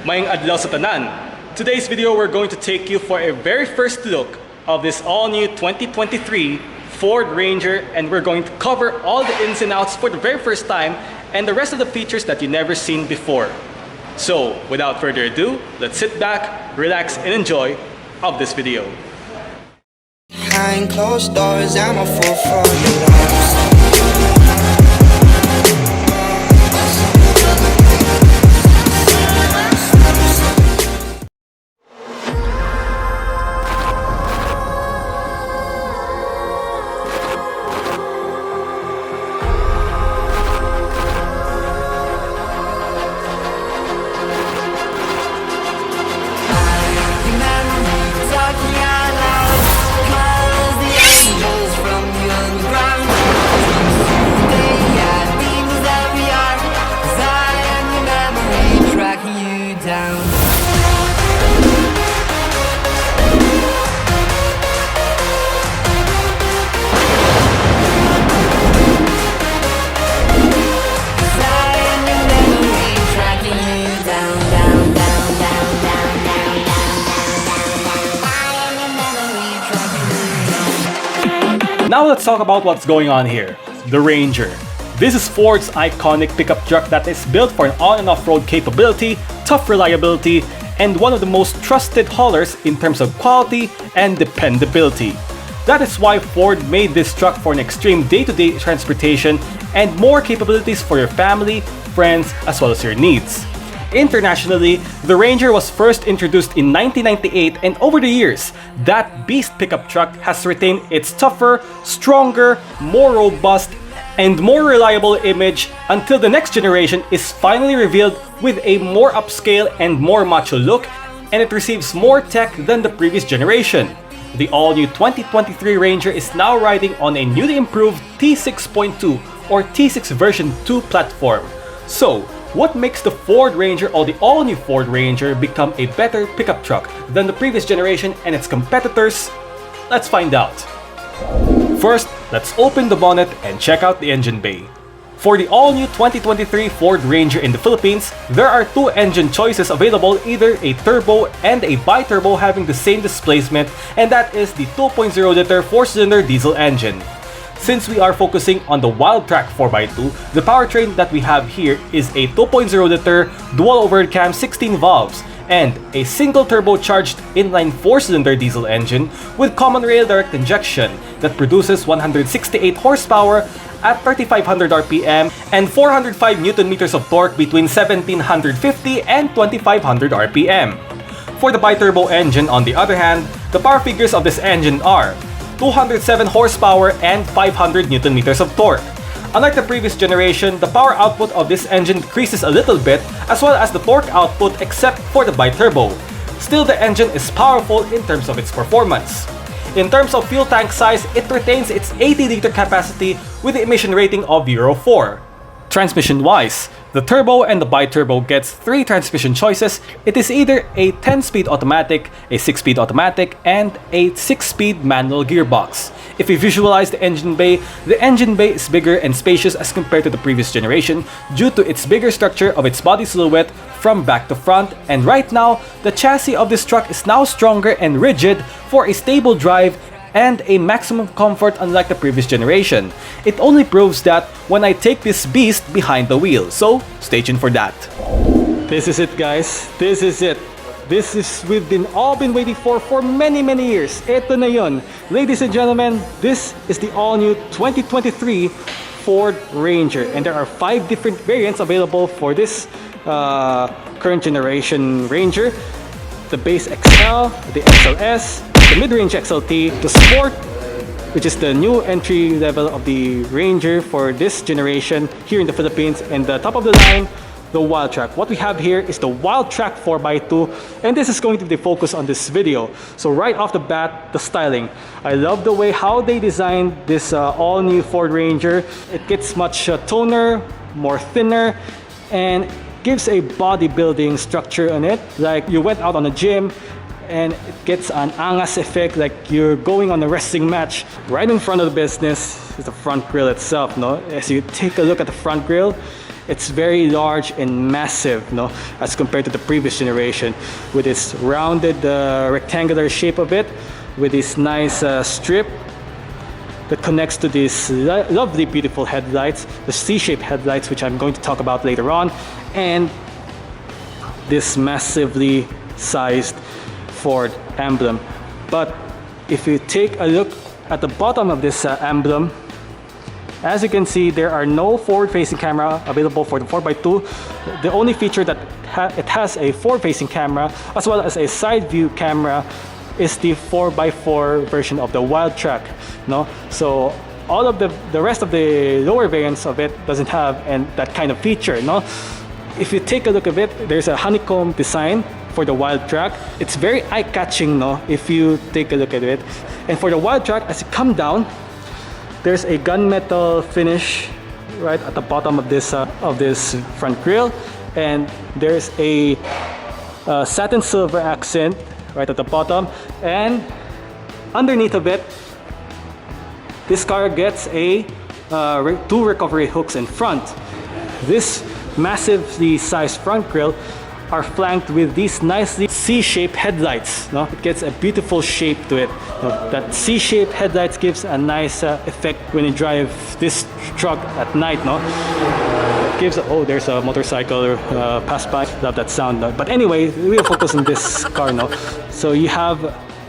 Maayung adlaw sa tanan. Today's video, we're going to take you for a very first look of this all-new 2023 Ford Ranger, and we're going to cover all the ins and outs for the very first time and the rest of the features that you've never seen before. So, without further ado, let's sit back, relax, and enjoy of this video. Behind closed doors, I'm a fool for you. Now let's talk about what's going on here. The Ranger. This is Ford's iconic pickup truck that is built for an on and off-road capability, tough reliability, and one of the most trusted haulers in terms of quality and dependability. That is why Ford made this truck for an extreme day-to-day transportation and more capabilities for your family, friends, as well as your needs. Internationally, the Ranger was first introduced in 1998, and over the years, that beast pickup truck has retained its tougher, stronger, more robust, and more reliable image until the next generation is finally revealed with a more upscale and more macho look, and it receives more tech than the previous generation. The all-new 2023 Ranger is now riding on a newly improved T6.2 or T6 version 2 platform. So, what makes the Ford Ranger or the all-new Ford Ranger become a better pickup truck than the previous generation and its competitors? Let's find out. First, let's open the bonnet and check out the engine bay. For the all-new 2023 Ford Ranger in the Philippines, there are two engine choices available, either a turbo and a bi-turbo having the same displacement, and that is the 2.0-liter 4-cylinder diesel engine. Since we are focusing on the Wildtrak 4x2, the powertrain that we have here is a 2.0-liter dual overhead cam 16 valves and a single turbocharged inline 4-cylinder diesel engine with common rail direct injection that produces 168 horsepower at 3,500 RPM and 405 Nm of torque between 1,750 and 2,500 RPM. For the bi-turbo engine, on the other hand, the power figures of this engine are 207 horsepower and 500 Nm of torque. Unlike the previous generation, the power output of this engine decreases a little bit, as well as the torque output except for the bi-turbo. Still, the engine is powerful in terms of its performance. In terms of fuel tank size, it retains its 80-liter capacity with the emission rating of Euro 4. Transmission-wise, the turbo and the bi-turbo gets 3 transmission choices. It is either a 10-speed automatic, a 6-speed automatic, and a 6-speed manual gearbox. If you visualize the engine bay is bigger and spacious as compared to the previous generation due to its bigger structure of its body silhouette from back to front, and right now, the chassis of this truck is now stronger and rigid for a stable drive and a maximum comfort unlike the previous generation. It only proves that when I take this beast behind the wheel, so stay tuned for that. This is it, guys. This is it. This is we've all been waiting for many years. Ito na yun. Ladies and gentlemen, this is the all-new 2023 Ford Ranger, and there are 5 different variants available for this current generation Ranger. The base XL, the XLS, the mid-range XLT, the Sport, which is the new entry level of the Ranger for this generation here in the Philippines, and the top of the line, the Wildtrak. What we have here is the Wildtrak 4x2, and this is going to be the focus on this video. So right off the bat, the styling. I love the way how they designed this all-new Ford Ranger. It gets much toner, more thinner, and gives a bodybuilding structure on it. Like you went out on a gym and it gets an angas effect, like you're going on a wrestling match. Right in front of the business is the front grille itself. No, as you take a look at the front grille, It's very large and massive, no, as compared to the previous generation, with its rounded rectangular shape of it, with this nice strip that connects to these lovely, beautiful headlights, the C-shaped headlights, which I'm going to talk about later on, and this massively sized Ford emblem. But if you take a look at the bottom of this emblem, as you can see, there are no forward-facing camera available for the 4x2. The only feature that it has a forward-facing camera as well as a side view camera is the 4x4 version of the Wildtrak. No, so all of the rest of the lower variants of it doesn't have that kind of feature. No, if you take a look at it, there's a honeycomb design for the Wildtrak. It's very eye-catching, no, if you take a look at it. And for the Wildtrak, as you come down, there's a gunmetal finish right at the bottom of this front grille, and there's a satin silver accent right at the bottom, and underneath of it, this car gets a two recovery hooks in front. This massively sized front grille are flanked with these nicely C-shaped headlights. No, it gets a beautiful shape to it. No, that C-shaped headlights gives a nice effect when you drive this truck at night. No, it gives there's a motorcycle pass by. Love that sound. No? But anyway, we'll focus on this car now. So you have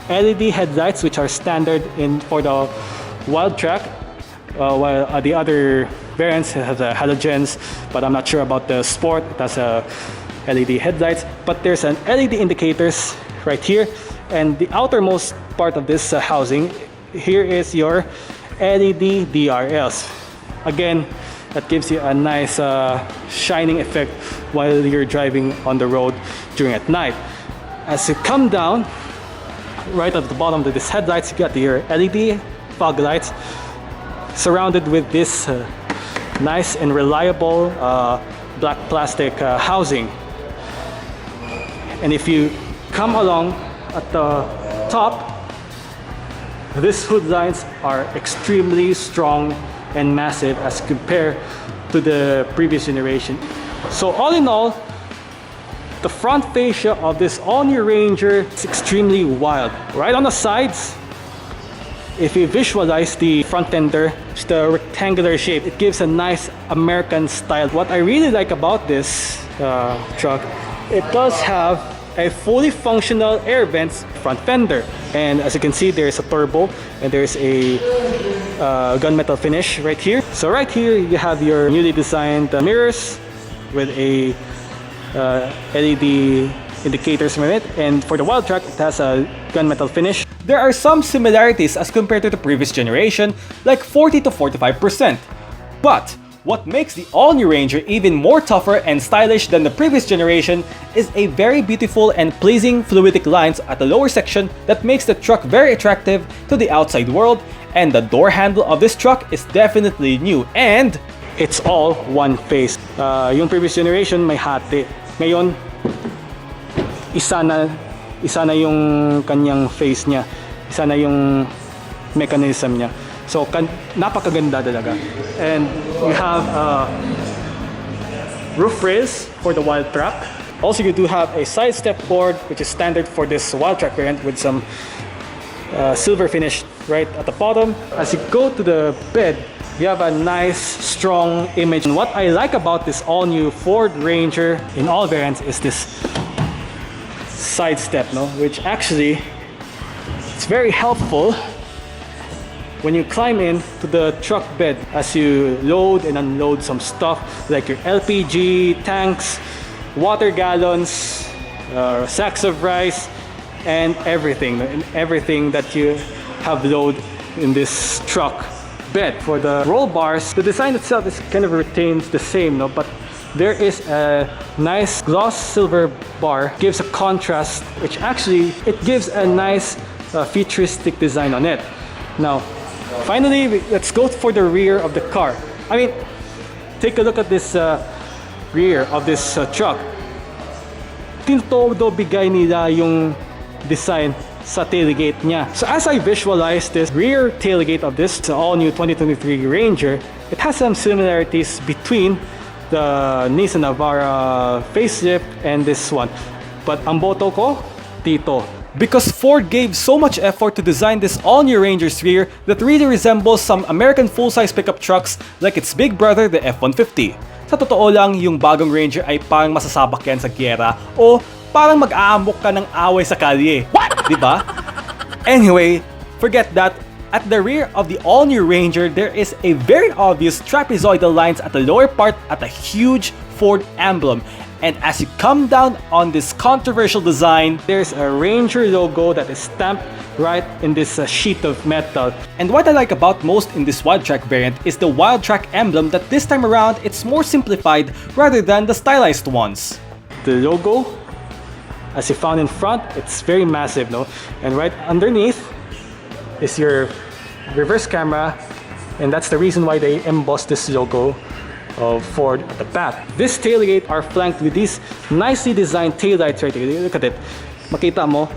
LED headlights, which are standard for the Wildtrak, while the other variants have halogens, but I'm not sure about the Sport. It has LED headlights, but there's an LED indicators right here, and the outermost part of this housing here is your LED DRLs. Again, that gives you a nice shining effect while you're driving on the road during at night. As you come down, right at the bottom of this headlights, you got your LED fog lights surrounded with this nice and reliable black plastic housing. And if you come along at the top, these hood lines are extremely strong and massive as compared to the previous generation. So all in all, the front fascia of this all-new Ranger is extremely wild. Right on the sides, if you visualize the front fender, it's the rectangular shape. It gives a nice American style. What I really like about this truck, it does have a fully functional air vents front fender. And as you can see, there's a turbo and there's a gunmetal finish right here. So right here, you have your newly designed mirrors with a LED indicators in it. And for the Wildtrak, it has a gunmetal finish. There are some similarities as compared to the previous generation, like 40 to 45%. But what makes the all-new Ranger even more tougher and stylish than the previous generation is a very beautiful and pleasing fluidic lines at the lower section that makes the truck very attractive to the outside world, and the door handle of this truck is definitely new and it's all one face. Yung previous generation may hati. Ngayon, isa na yung kanyang face niya. Isa na yung mechanism niya. So, napakaganda talaga. And you have roof rails for the Wildtrak. Also, you do have a side step board, which is standard for this Wildtrak variant with some silver finish right at the bottom. As you go to the bed, you have a nice, strong image. And what I like about this all-new Ford Ranger in all variants is this side step, which actually it's very helpful when you climb in to the truck bed as you load and unload some stuff like your LPG tanks, water gallons, sacks of rice, and everything that you have loaded in this truck bed. For the roll bars, the design itself is kind of retains the same, but there is a nice gloss silver bar, gives a contrast, which actually it gives a nice futuristic design on it. Now, finally, let's go for the rear of the car. I mean, take a look at this rear of this truck. Tintodo bigay nila yung design sa tailgate niya. So as I visualize this rear tailgate of this all-new 2023 Ranger, it has some similarities between the Nissan Navara facelift and this one. But ang boto ko, dito. Because Ford gave so much effort to design this all-new Ranger's rear that really resembles some American full-size pickup trucks like its big brother, the F-150. Sa totoo lang, yung bagong Ranger ay parang masasabak yan sa gyera o parang mag-aamok ka ng away sa kalye. Diba? Anyway, forget that. At the rear of the all-new Ranger, there is a very obvious trapezoidal lines at the lower part at a huge Ford emblem. And as you come down on this controversial design, there's a Ranger logo that is stamped right in this sheet of metal. And what I like about most in this Wildtrak variant is the Wildtrak emblem that this time around it's more simplified rather than the stylized ones. The logo, as you found in front, it's very massive, no? And right underneath is your reverse camera, and that's the reason why they embossed this logo of Ford at the back. This tailgate are flanked with these nicely designed taillights right here. Look at it. Makita mo,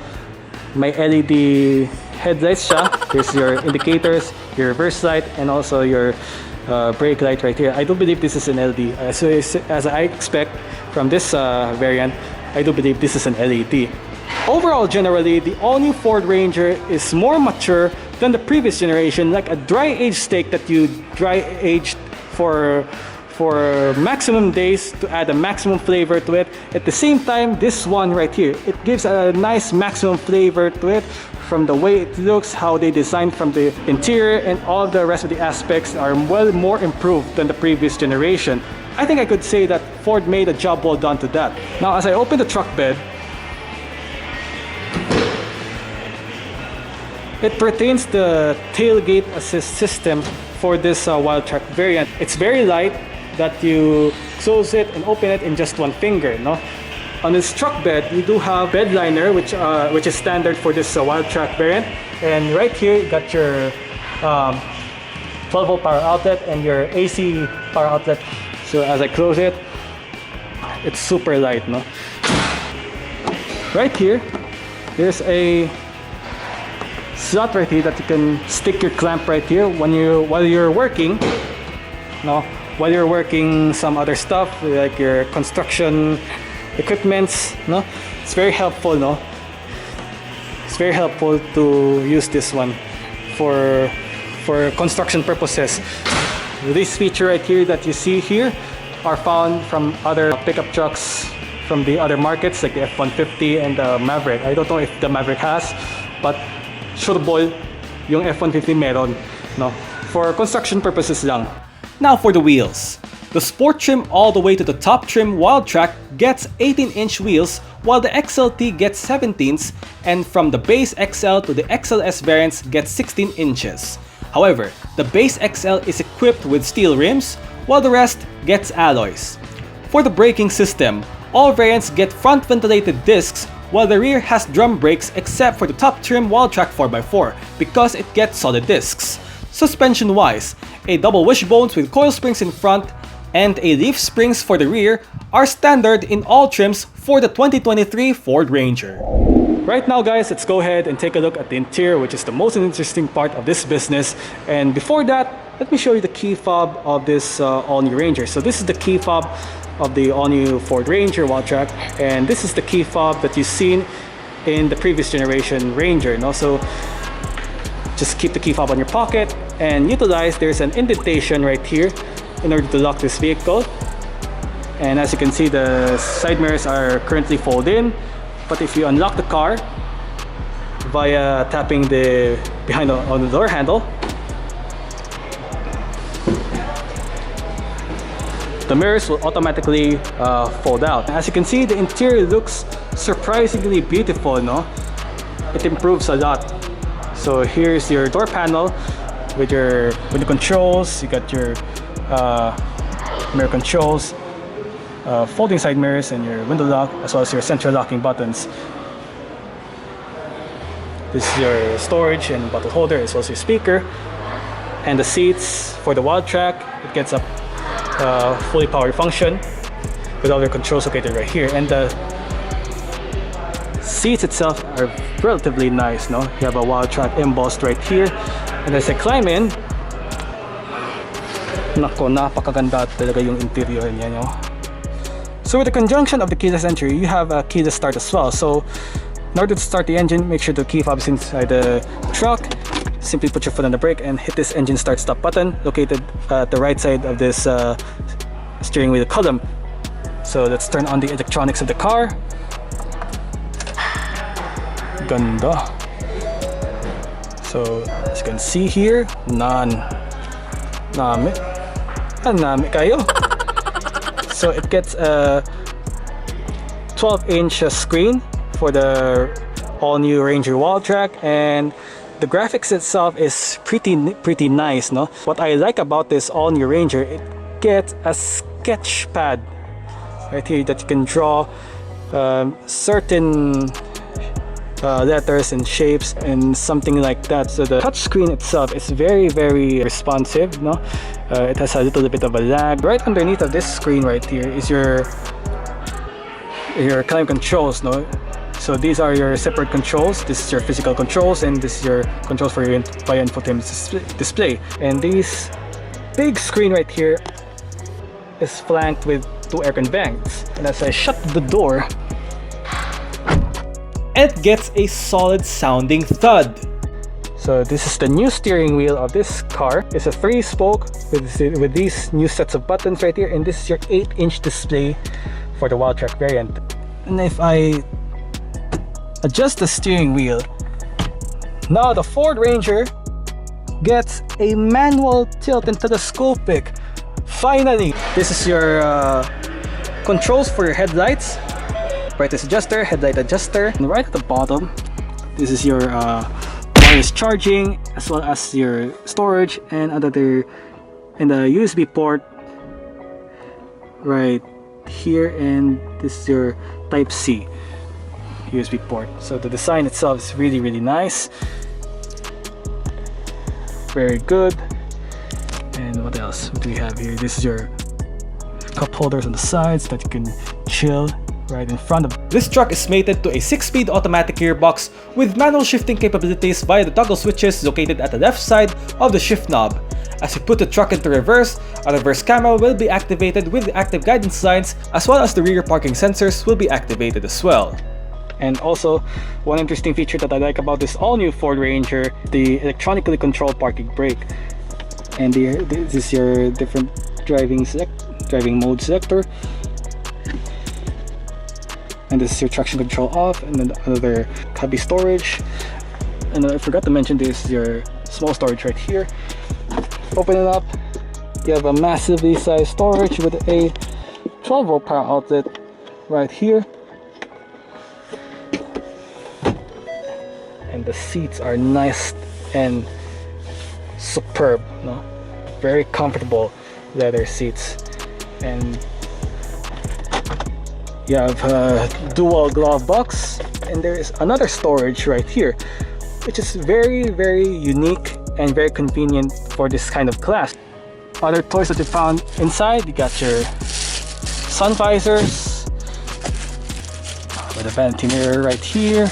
may LED headlights siya. Here's your indicators, your reverse light, and also your brake light right here. I do believe this is an LED. As I expect from this variant, I do believe this is an LED. Overall, generally, the all-new Ford Ranger is more mature than the previous generation, like a dry-aged steak that you dry-aged for maximum days to add a maximum flavor to it. At the same time, this one right here, it gives a nice maximum flavor to it from the way it looks, how they designed from the interior, and all the rest of the aspects are well more improved than the previous generation. I think I could say that Ford made a job well done to that. Now, as I open the truck bed, it pertains the tailgate assist system for this Wildtrak variant. It's very light, that you close it and open it in just one finger, no? On this truck bed, you do have bed liner, which is standard for this Wildtrak variant. And right here, you got your 12-volt power outlet and your AC power outlet. So as I close it, it's super light, no? Right here, there's a slot right here that you can stick your clamp right here while you're working, no? While you're working some other stuff like your construction equipments, no? It's very helpful, no? It's very helpful to use this one for construction purposes. This feature right here that you see here are found from other pickup trucks from the other markets like the F-150 and the Maverick. I don't know if the Maverick has, but sureable yung F-150 meron, no? For construction purposes lang. Now for the wheels. The Sport trim all the way to the top trim Wildtrak gets 18-inch wheels, while the XLT gets 17s, and from the base XL to the XLS variants gets 16 inches. However, the base XL is equipped with steel rims, while the rest gets alloys. For the braking system, all variants get front ventilated discs, while the rear has drum brakes except for the top trim Wildtrak 4x4 because it gets solid discs. Suspension-wise, a double wishbones with coil springs in front and a leaf springs for the rear are standard in all trims for the 2023 Ford Ranger. Right now guys, let's go ahead and take a look at the interior, which is the most interesting part of this business. And before that, let me show you the key fob of this all-new Ranger. So this is the key fob of the all-new Ford Ranger Wildtrak, and this is the key fob that you've seen in the previous generation Ranger. And also, just keep the key fob on your pocket and utilize, there's an indentation right here in order to lock this vehicle. And as you can see, the side mirrors are currently folded in, but if you unlock the car via tapping the behind on the door handle, the mirrors will automatically fold out. As you can see, the interior looks surprisingly beautiful, no? It improves a lot. So here's your door panel with your controls. You got your mirror controls, folding side mirrors, and your window lock, as well as your central locking buttons. This is your storage and bottle holder, as well as your speaker. And the seats for the Wildtrak, it gets a fully powered function with all your controls located right here. And the seats itself are relatively nice, no? You have a Wildtrak embossed right here. And as I climb in, Nako, napakaganda talaga yung interior niya, no? So with the conjunction of the keyless entry, you have a keyless start as well. So in order to start the engine, make sure the key fob is inside the truck. Simply put your foot on the brake and hit this engine start stop button located at the right side of this steering wheel column. So let's turn on the electronics of the car. Ganda. So as you can see here, nami kayo. So it gets a 12-inch screen for the all-new Ranger Wildtrak, and the graphics itself is pretty nice, no? What I like about this all-new Ranger, it gets a sketch pad right here that you can draw certain letters and shapes and something like that. So the touchscreen itself is very responsive, no? It has a little bit of a lag. Right underneath of this screen right here is your climate controls, no? So these are your separate controls. This is your physical controls, and this is your controls for your via infotainment display. And this big screen right here is flanked with 2 air vents. And as I shut the door, it gets a solid sounding thud. So this is the new steering wheel of this car. It's a 3-spoke with these new sets of buttons right here, and this is your 8-inch display for the Wildtrak variant. And if I adjust the steering wheel, now the Ford Ranger gets a manual tilt and telescopic. Finally, this is your controls for your headlights. Brightness adjuster, headlight adjuster, and right at the bottom, this is your wireless charging, as well as your storage and another, and the USB port right here, and this is your Type-C USB port. So the design itself is really nice, very good. And what else? What do we have here? This is your cup holders on the sides that you can chill right in front of. This truck is mated to a 6-speed automatic gearbox with manual shifting capabilities via the toggle switches located at the left side of the shift knob. As you put the truck into reverse, a reverse camera will be activated with the active guidance lines, as well as the rear parking sensors will be activated as well. And also, one interesting feature that I like about this all-new Ford Ranger, the electronically controlled parking brake. And this is your different driving mode selector. And this is your traction control off, and then another cubby storage. And I forgot to mention, this is your small storage right here. Open it up, you have a massively sized storage with a 12-volt power outlet right here. And the seats are nice and superb, no? Very comfortable leather seats. And you have a dual glove box, and there is another storage right here, which is very unique and very convenient for this kind of class. Other toys that you found inside, you got your sun visors with a vanity mirror right here,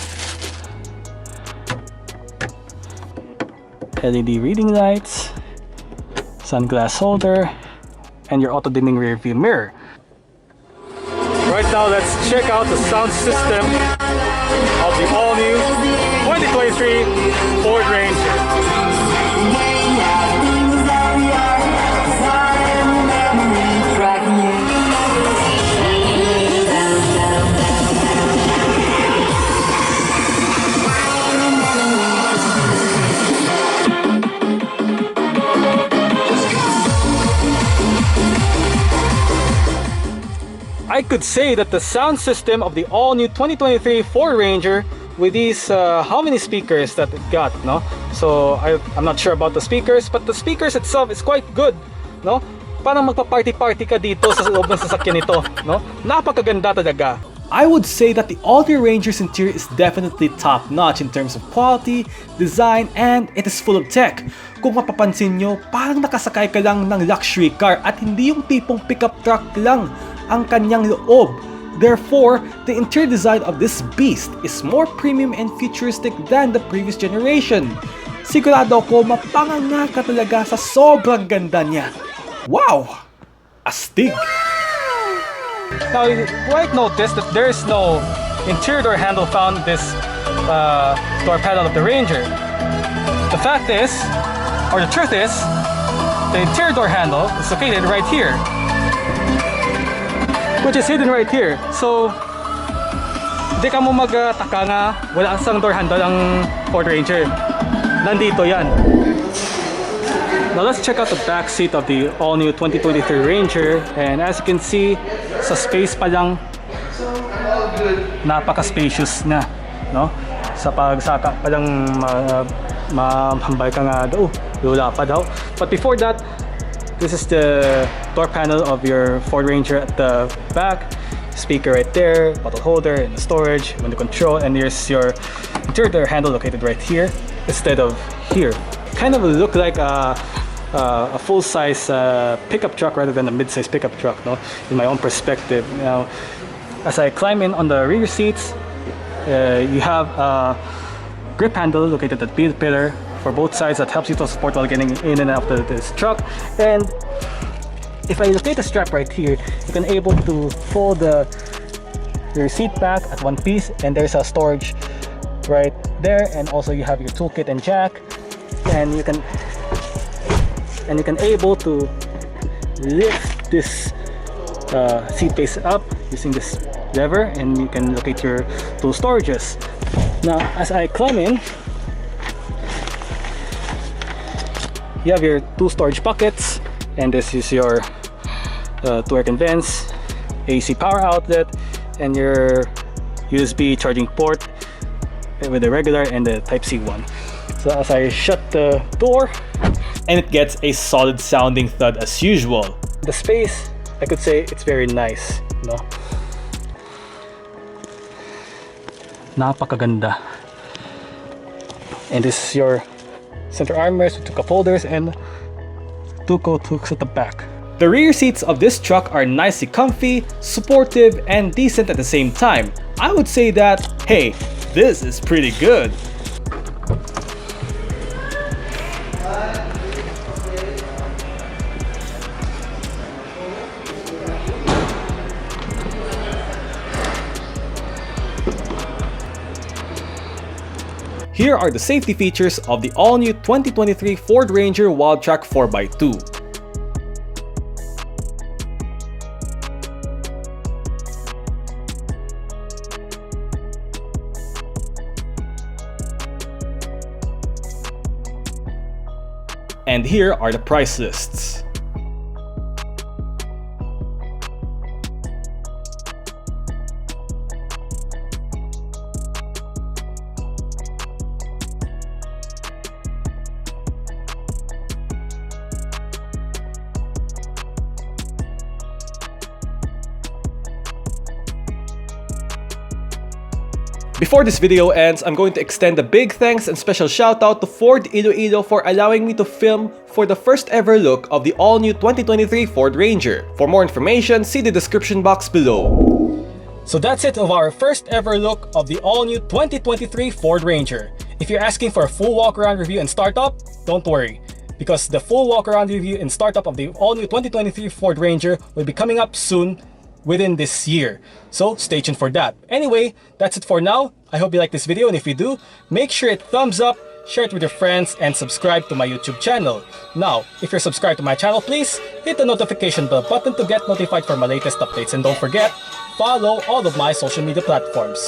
LED reading lights, sunglass holder, and your auto dimming rear view mirror. Right now, let's check out the sound system of the all-new 2023 Ford Ranger. I could say that the sound system of the all-new 2023 Ford Ranger, with these how many speakers that it got, no? So I'm not sure about the speakers, but the speakers itself is quite good, no? Parang magpa-party-party ka dito sa loob ng sasakyan nito, no? Napakaganda talaga. I would say that the all-new Ranger's interior is definitely top-notch in terms of quality, design, and it is full of tech. Kung mapapansin nyo, parang nakasakay ka lang ng luxury car at hindi yung tipong pickup truck lang ang kanyang loob. Therefore, the interior design of this beast is more premium and futuristic than the previous generation. Sigurado ako mapanganga ka talaga sa sobrang ganda niya. Wow! Astig! Now, you might notice that there is no interior door handle found in this door panel of the Ranger. The fact is, or the truth is, the interior door handle is located right here, which is hidden right here. So, hindi ka mo magtaka nga wala sang door handle ang Ford Ranger. Nandito yan. Now let's check out the back seat of the all-new 2023 Ranger, and as you can see, sa space pa lang, napaka-spacious na, no? Sa pagsaka pa lang mahambay ka nga daw, lula pa daw. But before that, this is the door panel of your Ford Ranger at the back. Speaker right there, bottle holder, and the storage, window control, and here's your interior door handle located right here instead of here. Kind of look like a full-size pickup truck rather than a mid-size pickup truck, no? In my own perspective. Now, as I climb in on the rear seats, you have a grip handle located at the pillar for both sides that helps you to support while getting in and out of this truck. And if I locate the strap right here, you can able to fold your seat back at one piece, and there's a storage right there, and also you have your toolkit and jack, and you can able to lift this seat base up using this lever, and you can locate your tool storages. Now, as I climb in, you have your two storage buckets, and this is your two air vents, AC power outlet, and your USB charging port with the regular and the Type-C one. So as I shut the door, and it gets a solid sounding thud as usual. The space, I could say it's very nice, you know. Napakaganda. And this is your center armrest with two cup holders and two coat hooks at the back. The rear seats of this truck are nicely comfy, supportive, and decent at the same time. I would say that, hey, this is pretty good. Here are the safety features of the all-new 2023 Ford Ranger Wildtrak 4x2. And here are the price lists. Before this video ends, I'm going to extend a big thanks and special shout out to Ford Iloilo for allowing me to film for the first ever look of the all-new 2023 Ford Ranger. For more information, see the description box below. So that's it of our first ever look of the all-new 2023 Ford Ranger. If you're asking for a full walk-around review and startup, don't worry, because the full walk-around review and startup of the all-new 2023 Ford Ranger will be coming up soon within this year. So stay tuned for that. Anyway, that's it for now. I hope you like this video, and if you do, make sure it thumbs up, share it with your friends, and subscribe to my YouTube channel. Now, if you're subscribed to my channel, please hit the notification bell button to get notified for my latest updates, and don't forget, follow all of my social media platforms.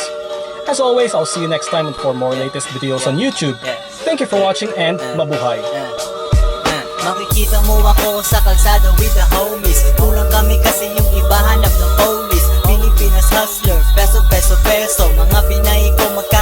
As always, I'll see you next time for more latest videos on YouTube. Thank you for watching, and mabuhay! Makikita mo ako sa kalsada with the homies. Kulang kami kasi yung iba hanap ng police. Pilipinas hustler, peso, peso, peso. Mga Pinay ko magka